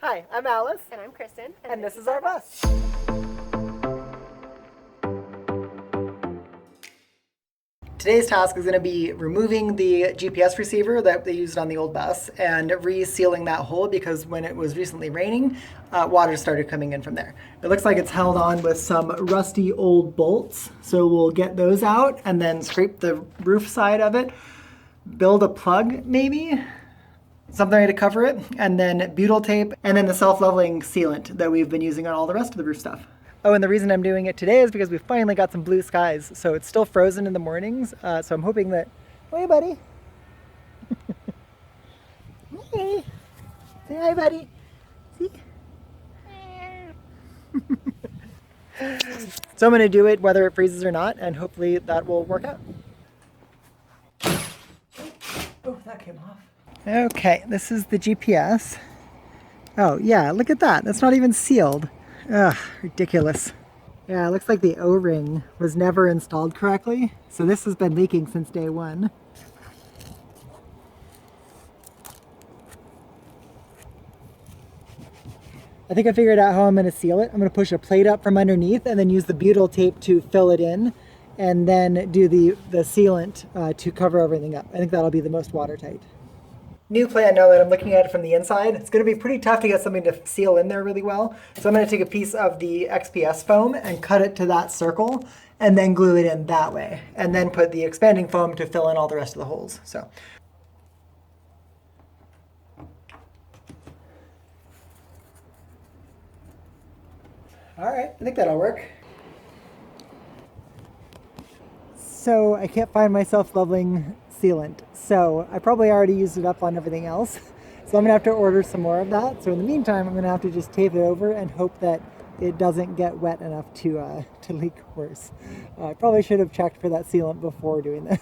Hi, I'm Alice. And I'm Kristen. And this is our bus. Today's task is going to be removing the GPS receiver that they used on the old bus and resealing that hole because when it was recently raining, water started coming in from there. It looks like it's held on with some rusty old bolts. So we'll get those out and then scrape the roof side of it, build a plug maybe, something to cover it, and then butyl tape, and then the self-leveling sealant that we've been using on all the rest of the roof stuff. Oh, and the reason I'm doing it today is because we finally got some blue skies. So it's still frozen in the mornings. So I'm hoping that, hey buddy. Hey, say hi buddy. See? So I'm gonna do it whether it freezes or not, and hopefully that will work out. Oh, that came off. Okay, this is the GPS. Oh yeah, look at that. That's not even sealed. Ugh, ridiculous. Yeah, it looks like the O-ring was never installed correctly. So this has been leaking since day one. I think I figured out how I'm going to seal it. I'm going to push a plate up from underneath and then use the butyl tape to fill it in and then do the sealant to cover everything up. I think that'll be the most watertight. New plan now that I'm looking at it from the inside. It's going to be pretty tough to get something to seal in there really well. So I'm going to take a piece of the XPS foam and cut it to that circle and then glue it in that way. And then put the expanding foam to fill in all the rest of the holes. So. All right, I think that'll work. So I can't find my self-leveling sealant. So I probably already used it up on everything else. So I'm gonna have to order some more of that. So in the meantime, I'm gonna have to just tape it over and hope that it doesn't get wet enough to leak worse. I probably should have checked for that sealant before doing this.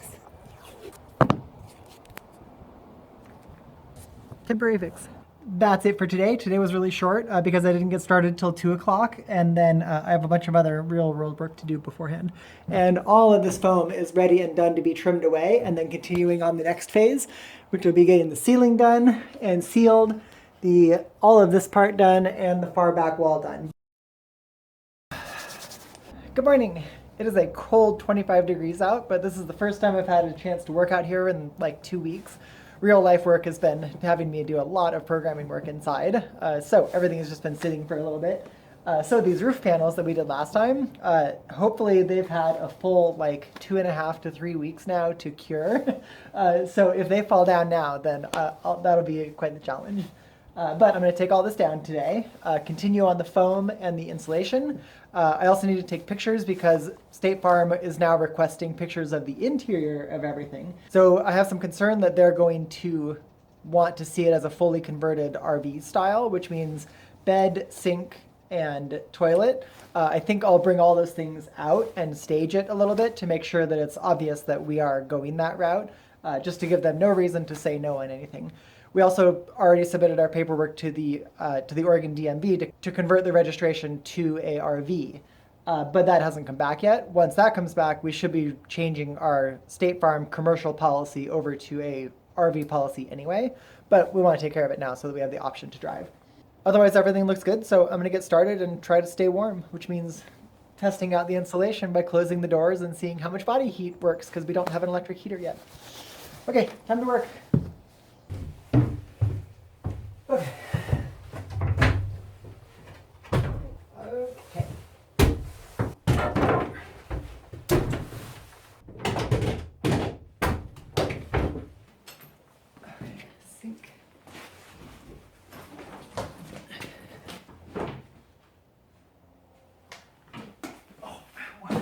Temporary fix. That's it for today. Today was really short because I didn't get started till 2 o'clock, and then I have a bunch of other real world work to do beforehand. And all of this foam is ready and done to be trimmed away, and then continuing on the next phase, which will be getting the ceiling done and sealed, all of this part done, and the far back wall done. Good morning. It is a cold 25 degrees out, but this is the first time I've had a chance to work out here in like 2 weeks. Real life work has been having me do a lot of programming work inside. So everything has just been sitting for a little bit. So these roof panels that we did last time, hopefully they've had a full like 2.5 to 3 weeks now to cure. So if they fall down now, then that'll be quite the challenge. But I'm going to take all this down today, continue on the foam and the insulation. I also need to take pictures because State Farm is now requesting pictures of the interior of everything. So I have some concern that they're going to want to see it as a fully converted RV style, which means bed, sink, and toilet. I think I'll bring all those things out and stage it a little bit to make sure that it's obvious that we are going that route, just to give them no reason to say no on anything. We also already submitted our paperwork to the Oregon DMV to convert the registration to a RV, but that hasn't come back yet. Once that comes back, we should be changing our State Farm commercial policy over to a RV policy anyway, but we want to take care of it now so that we have the option to drive. Otherwise, everything looks good, so I'm going to get started and try to stay warm, which means testing out the insulation by closing the doors and seeing how much body heat works because we don't have an electric heater yet. Okay, time to work. Okay. Okay. Sink. Oh, wow.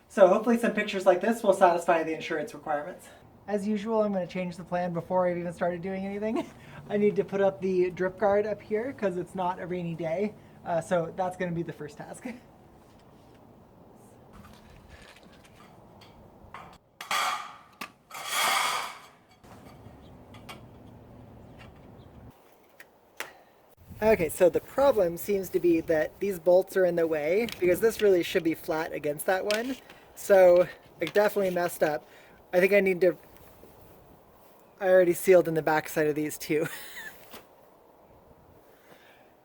So hopefully some pictures like this will satisfy the insurance requirements. As usual, I'm going to change the plan before I've even started doing anything. I need to put up the drip guard up here because it's not a rainy day. So that's going to be the first task. Okay, so the problem seems to be that these bolts are in the way because this really should be flat against that one. So I definitely messed up. I think I need to, I already sealed in the back side of these too.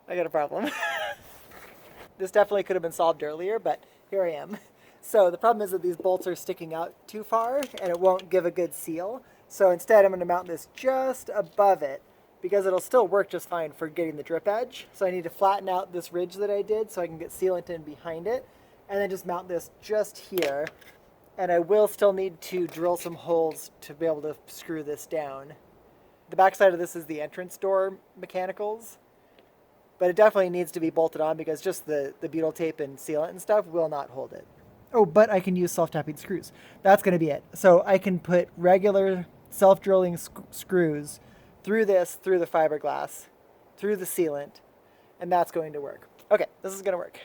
I got a problem. This definitely could have been solved earlier, but here I am. So the problem is that these bolts are sticking out too far and it won't give a good seal. So instead I'm going to mount this just above it because it'll still work just fine for getting the drip edge. So I need to flatten out this ridge that I did so I can get sealant in behind it and then just mount this just here. And I will still need to drill some holes to be able to screw this down. The back side of this is the entrance door mechanicals, but it definitely needs to be bolted on because just the butyl tape and sealant and stuff will not hold it. Oh, but I can use self-tapping screws. That's going to be it. So I can put regular self-drilling screws through this, through the fiberglass, through the sealant, and that's going to work. Okay, this is going to work.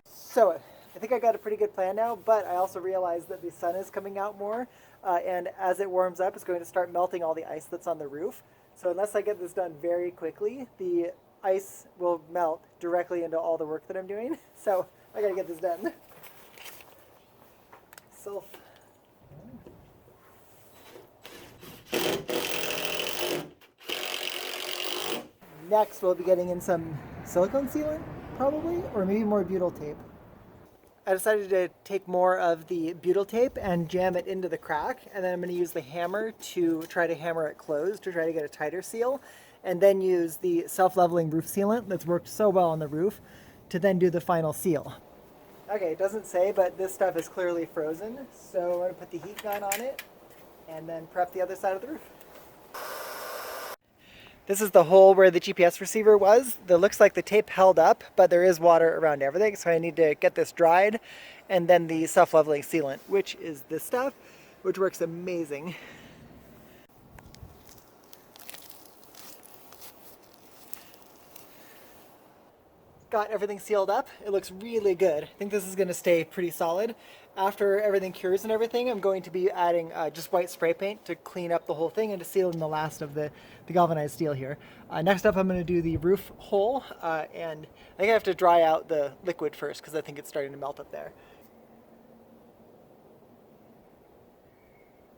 So I think I got a pretty good plan now, but I also realized that the sun is coming out more, and as it warms up, it's going to start melting all the ice that's on the roof. So unless I get this done very quickly, the ice will melt directly into all the work that I'm doing. So I got to get this done. Next, we'll be getting in some silicone sealant, probably, or maybe more butyl tape. I decided to take more of the butyl tape and jam it into the crack, and then I'm going to use the hammer to try to hammer it closed to try to get a tighter seal, and then use the self-leveling roof sealant that's worked so well on the roof to then do the final seal. Okay, it doesn't say, but this stuff is clearly frozen, so I'm going to put the heat gun on it and then prep the other side of the roof. This is the hole where the GPS receiver was. It looks like the tape held up, but there is water around everything, so I need to get this dried, and then the self-leveling sealant, which is this stuff, which works amazing. Got everything sealed up. It looks really good. I think this is going to stay pretty solid. After everything cures and everything, I'm going to be adding just white spray paint to clean up the whole thing and to seal in the last of the galvanized steel here. Next up, I'm going to do the roof hole, and I think I have to dry out the liquid first because I think it's starting to melt up there.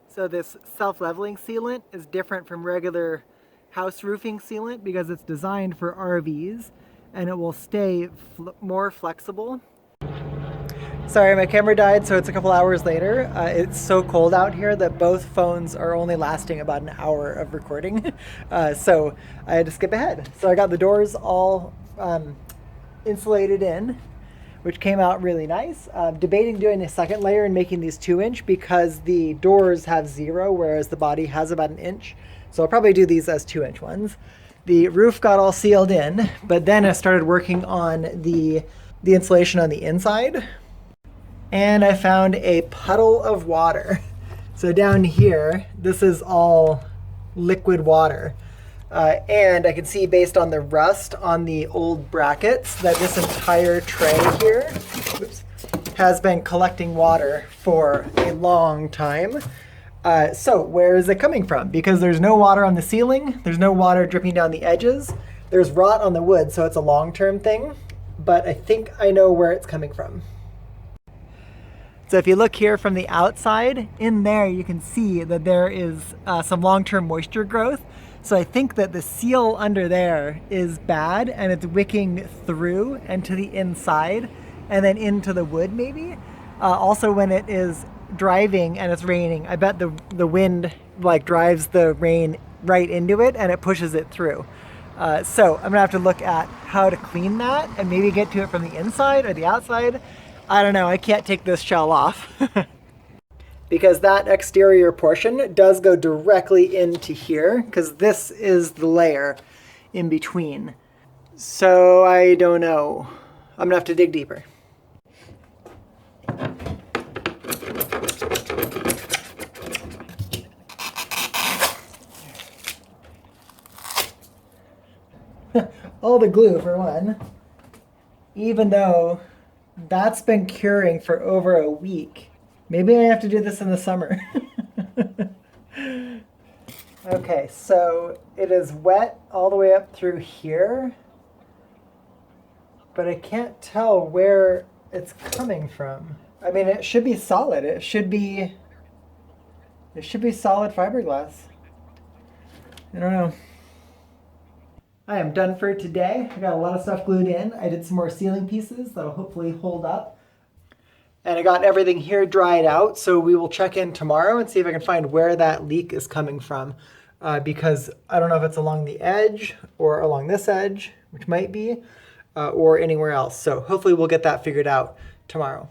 So this self-leveling sealant is different from regular house roofing sealant because it's designed for RVs and it will stay more flexible. Sorry, my camera died, so it's a couple hours later. It's so cold out here that both phones are only lasting about an hour of recording. So I had to skip ahead. So I got the doors all insulated in, which came out really nice. Debating doing a second layer and making these 2-inch because the doors have 0, whereas the body has about 1 inch. So I'll probably do these as 2-inch ones. The roof got all sealed in, but then I started working on the insulation on the inside. And I found a puddle of water. So down here, this is all liquid water. And I can see based on the rust on the old brackets that this entire tray here has been collecting water for a long time. So where is it coming from? Because there's no water on the ceiling, there's no water dripping down the edges, there's rot on the wood, so it's a long-term thing, but I think I know where it's coming from. So if you look here from the outside, in there you can see that there is some long-term moisture growth. So I think that the seal under there is bad and it's wicking through and to the inside and then into the wood maybe. Also when it is driving and it's raining, I bet the wind like drives the rain right into it and it pushes it through. So I'm gonna have to look at how to clean that and maybe get to it from the inside or the outside. I don't know, I can't take this shell off. Because that exterior portion does go directly into here, because this is the layer in between. So I don't know. I'm gonna have to dig deeper. All the glue for one, even though that's been curing for over a week. Maybe I have to do this in the summer. Okay, so it is wet all the way up through here. but I can't tell where it's coming from. I mean, it should be solid. It should be solid fiberglass. I don't know. I am done for today. I got a lot of stuff glued in. I did some more ceiling pieces that'll hopefully hold up. And I got everything here dried out, so we will check in tomorrow and see if I can find where that leak is coming from. Because I don't know if it's along the edge or along this edge, which might be, or anywhere else. So hopefully we'll get that figured out tomorrow.